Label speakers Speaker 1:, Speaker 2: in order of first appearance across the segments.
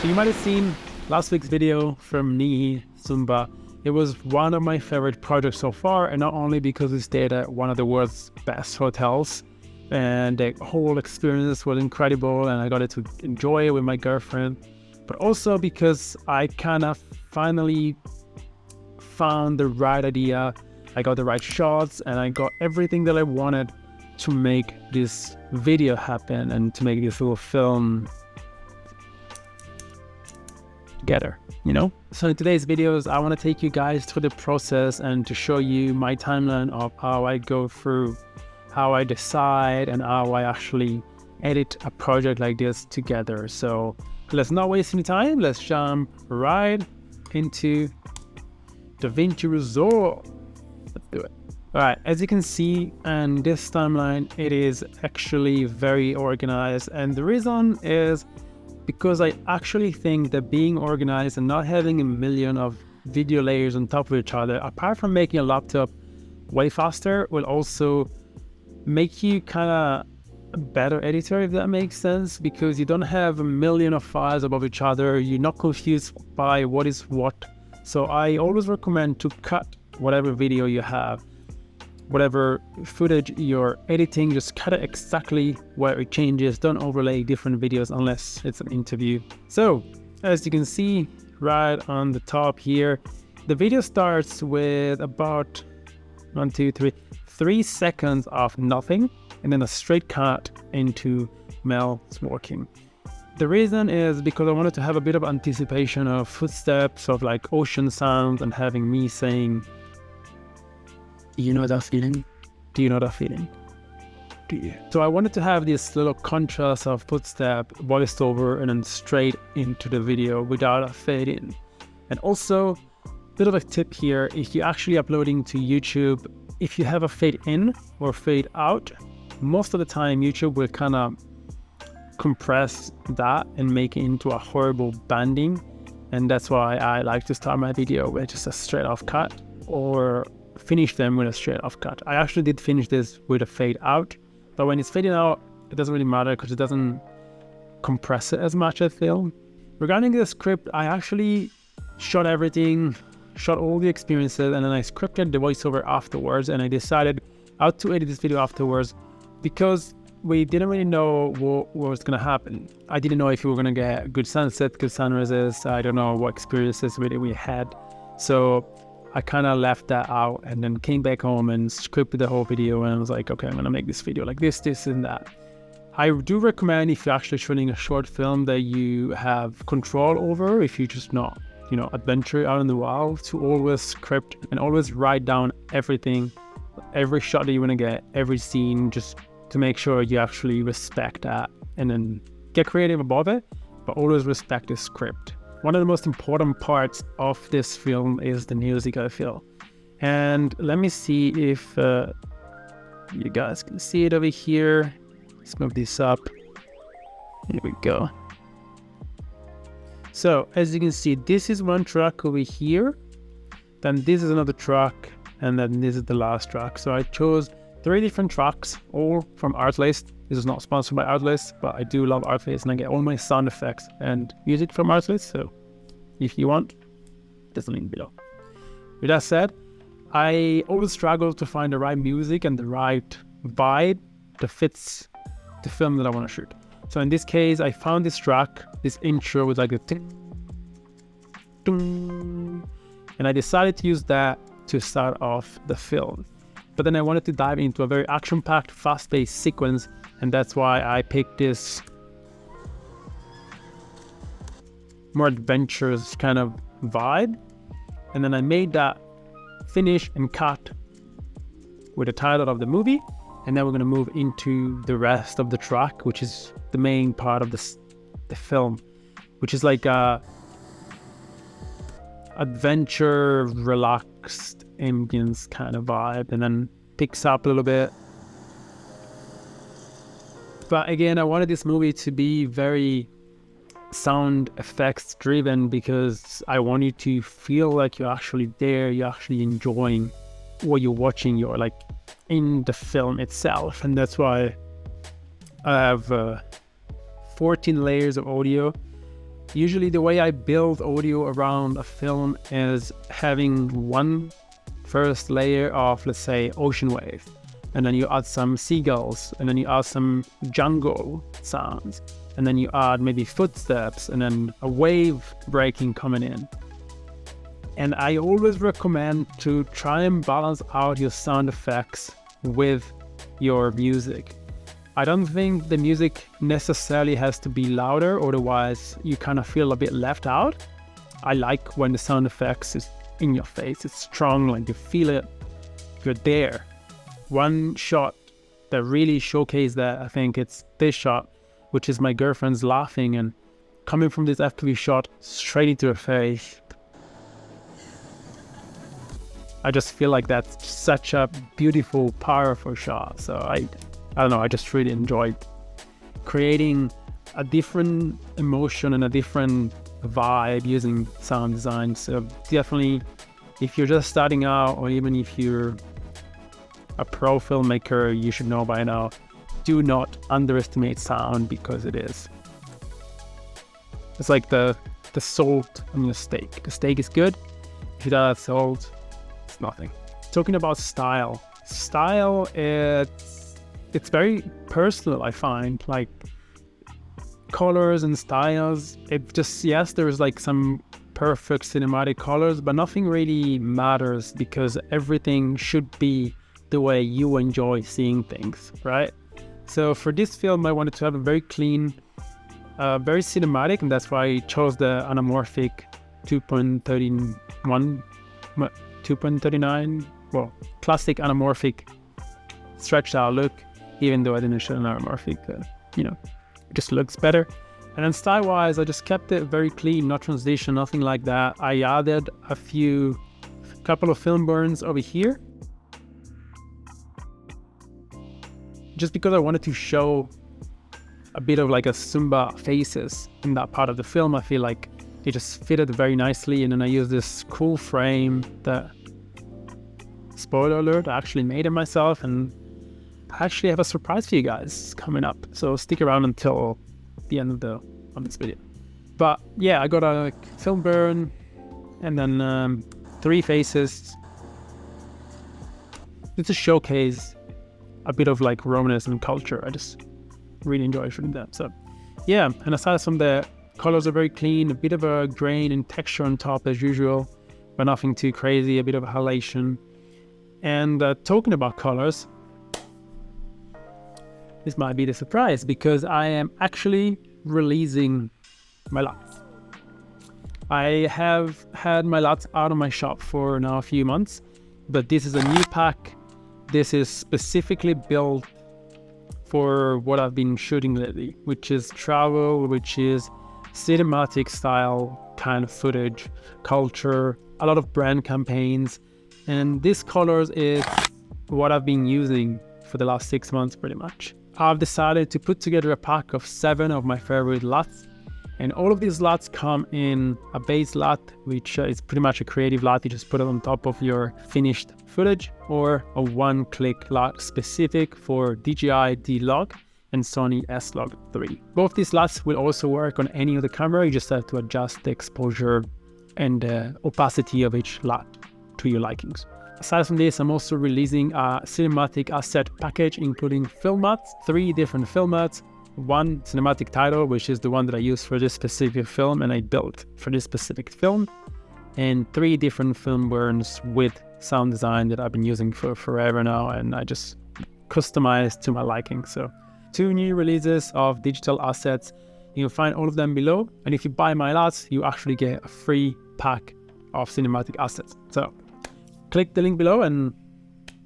Speaker 1: You might have seen last week's video from Nihi Zumba. It was one of my favorite projects so far, and not only because we stayed at one of the world's best hotels, and the whole experience was incredible, and I got to enjoy it with my girlfriend, but also because I kind of finally found the right idea. I got the right shots, and I got everything that I wanted to make this video happen and to make this little film together, you know? So in today's videos, I want to take you guys through the process and to show you my timeline of how I go through, how I decide, and how I actually edit a project like this together. So let's not waste any time. Let's jump right into DaVinci Resolve. Let's do it. All right, as you can see in this timeline, it is actually very organized. And the reason is because I actually think that being organized and not having a million of video layers on top of each other, apart from making a laptop way faster, will also make you kind of a better editor, if that makes sense, because you don't have a million of files above each other. You're not confused by what is what. So I always recommend to cut whatever video you have, whatever footage you're editing, just cut it exactly where it changes. Don't overlay different videos unless it's an interview. So as you can see right on the top here, the video starts with about 3 seconds of nothing, and then a straight cut into Mel walking. The reason is because I wanted to have a bit of anticipation of footsteps, of like ocean sounds, and having me saying, "Do you know that feeling? Do you know that feeling? Do you?" So I wanted to have this little contrast of footstep, voiced over, and then straight into the video without a fade in. And also, a bit of a tip here, if you're actually uploading to YouTube, if you have a fade in or fade out, most of the time YouTube will kind of compress that and make it into a horrible banding. And that's why I like to start my video with just a straight off cut, or finish them with a straight off cut. I actually did finish this with a fade out, but when it's fading out, it doesn't really matter because it doesn't compress it as much, I feel. Regarding the script, I actually shot everything, shot all the experiences, and then I scripted the voiceover afterwards, and I decided how to edit this video afterwards because we didn't really know what was going to happen. I didn't know if we were going to get good sunset, good sunrises. I don't know what experiences really we had. So I kind of left that out and then came back home and scripted the whole video, and I was like, okay, I'm going to make this video like this, and that. I do recommend, if you're actually shooting a short film that you have control over, if you're just not, adventure out in the wild, to always script and always write down everything, every shot that you want to get, every scene, just to make sure you actually respect that, and then get creative above it, but always respect the script. One of the most important parts of this film is the music, I feel. And let me see if you guys can see it over here. Let's move this up. Here we go. So as you can see, this is one track over here. Then this is another track. And then this is the last track. So I chose 3 different tracks, all from Artlist. This is not sponsored by Artlist, but I do love Artlist, and I get all my sound effects and music from Artlist. So if you want, there's a link below. With that said, I always struggle to find the right music and the right vibe that fits the film that I want to shoot. So in this case, I found this track, this intro with like a ting, ting, and I decided to use that to start off the film. But then I wanted to dive into a very action-packed, fast-paced sequence, and that's why I picked this more adventurous kind of vibe. And then I made that finish and cut with the title of the movie, and then we're going to move into the rest of the track, which is the main part of the film, which is like a adventure, relaxed ambience kind of vibe, and then picks up a little bit. But again, I wanted this movie to be very sound effects driven, because I want you to feel like you're actually there, you're actually enjoying what you're watching, you're like in the film itself. And that's why I have 14 layers of audio, Usually the way I build audio around a film is having one first layer of, let's say, ocean wave, and then you add some seagulls, and then you add some jungle sounds, and then you add maybe footsteps, and then a wave breaking coming in. And I always recommend to try and balance out your sound effects with your music. I don't think the music necessarily has to be louder, otherwise you kind of feel a bit left out. I like when the sound effects is in your face, it's strong, like you feel it, you're there. One shot that really showcased that, I think it's this shot, which is my girlfriend's laughing and coming from this FPV shot straight into her face. I just feel like that's such a beautiful, powerful shot. So I don't know, I just really enjoyed creating a different emotion and a different vibe using sound design. So definitely, if you're just starting out, or even if you're a pro filmmaker, you should know by now, do not underestimate sound, because it's like the salt on the steak. The steak is good, if you don't add salt, it's nothing. Talking about style, it's very personal, I find. Like colors and styles, it just, yes, there's like some perfect cinematic colors, but nothing really matters, because everything should be the way you enjoy seeing things, right? So for this film, I wanted to have a very clean, very cinematic, and that's why I chose the anamorphic 2.39, well, classic anamorphic stretched out look, even though I didn't show an anamorphic, it just looks better. And then style-wise, I just kept it very clean, no transition, nothing like that. I added a couple of film burns over here, just because I wanted to show a bit of like a Zumba faces in that part of the film. I feel like it just fitted very nicely. And then I used this cool frame that, spoiler alert, I actually made it myself, and I actually have a surprise for you guys coming up. So stick around until the end of this video. But yeah, I got a film burn, and then 3 faces. It's a showcase a bit of like Romanism culture. I just really enjoy shooting that. So yeah, and aside from the colors are very clean, a bit of a grain and texture on top as usual, but nothing too crazy, a bit of a halation. And talking about colors, this might be the surprise, because I am actually releasing my LUTS. I have had my LUTS out of my shop for now a few months, but this is a new pack. This is specifically built for what I've been shooting lately, which is travel, which is cinematic style kind of footage, culture, a lot of brand campaigns. And this colors is what I've been using for the last 6 months pretty much. I've decided to put together a pack of 7 of my favorite LUTs. And all of these LUTs come in a base LUT, which is pretty much a creative LUT. You just put it on top of your finished footage, or a one-click LUT specific for DJI D-Log and Sony S-Log 3. Both these LUTs will also work on any other camera. You just have to adjust the exposure and opacity of each LUT to your likings. Aside from this, I'm also releasing a cinematic asset package, including film mats, 3 different film mats, 1 cinematic title, which is the one that I used for this specific film and I built for this specific film, and 3 different film burns with sound design that I've been using for forever now, and I just customized to my liking. So 2 new releases of digital assets. You can find all of them below, and if you buy my LUTs, you actually get a free pack of cinematic assets. So click the link below, and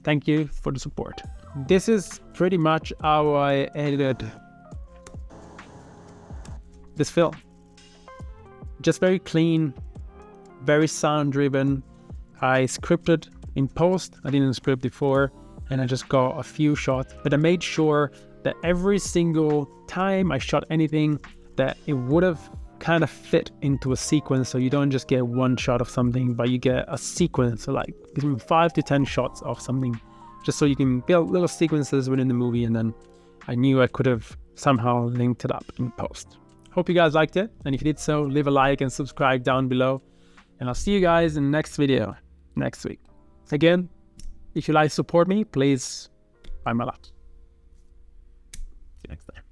Speaker 1: thank you for the support. This is pretty much how I edited this film. Just very clean, very sound driven. I scripted in post, I didn't script before, and I just got a few shots, but I made sure that every single time I shot anything, that it would have kind of fit into a sequence, so you don't just get 1 shot of something, but you get a sequence, so like between 5 to 10 shots of something, just so you can build little sequences within the movie. And then I knew I could have somehow linked it up in post. Hope you guys liked it. And if you did so, leave a like and subscribe down below. And I'll see you guys in the next video next week. Again, if you like to support me, please buy my LUTS. See you next time.